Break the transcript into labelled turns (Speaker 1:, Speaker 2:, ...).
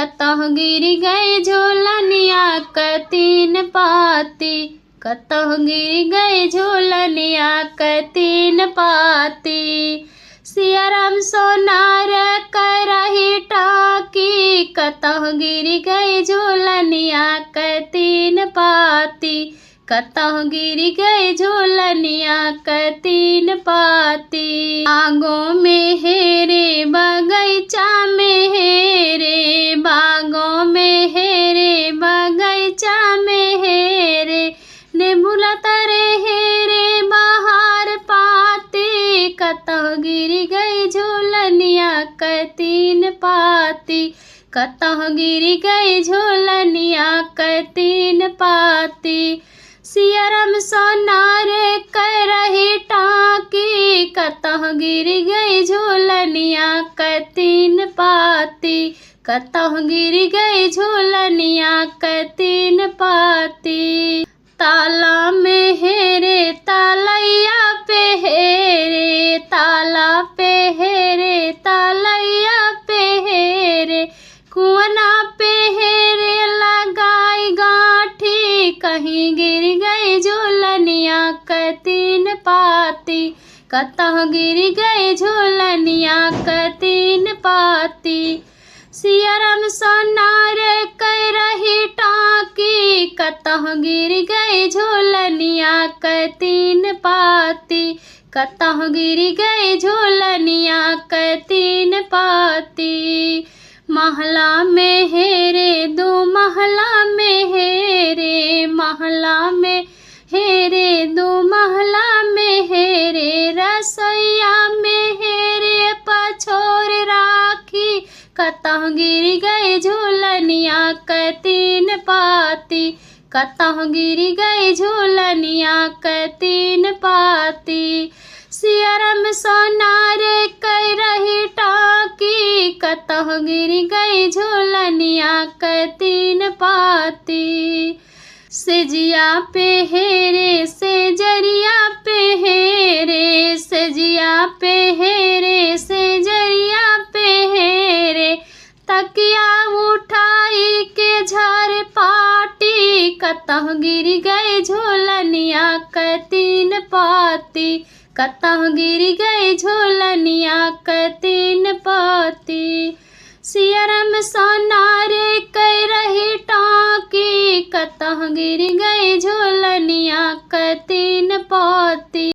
Speaker 1: कतह गिर गए झोलनिया क तीन पाती, कतह गिर गए झोलनिया क तीन पाती। सियाराम सोनार करही टाकी, कतह गिर गए झोलनिया क तीन पाती, कतह गिर गए झोलनिया क तीन पाती। बागों में हेरे बगैचा में हेरे, बागों में हेरे बगैचा में हेरे, नेबुला तरे हेरे बाहर पाती, कतह गिर गए झोलनिया क तीन पाती, कतह गिर गए झोलनिया क तीन पाती। सियाराम सोनार करही टाकी, कतह गिर गए झोलनिया क तीन पाती, कतह गिर गए झोलनिया क तीन पाती। ताला में हेरे तालैया पे हेरे, ताला पे हेरे तालैया पे हेरे, कुआना पे हेरे लगाई गाठी, कहीं गिर गए झोलनिया क तीन पाती, कतह गिर गए झोलनिया क तीन पाती। सियाराम सोनार करही टाकी, कतह गिर गए झोलनिया क तीन पाती, कतह गिर गए झोलनिया क तीन पाती। महला में हेरे दो महला में हेरे, महला में हेरे दो महला में हेरे, रसोईया में हेरे पछोर राखी, कतह गिर गए झोलनिया क तीन पाती, कतह गिर गए झोलनिया क तीन पाती। सियाराम सोनार करही टाकी, कतह गिर गए झोलनिया क तीन पाती। सेजिया पे हेरे सेजरिया पे हेरे, सेजिया पे हेरे सेजरिया पे हेरे, तकिया उठाई के झारे पाटी, कतह गिर गए झोलनिया क तीन पाती, कतह गिर गए झोलनिया क तीन पाती। सियाराम सोनार करही टाकी, कतह गिर गए झोलनिया क तीन पाती।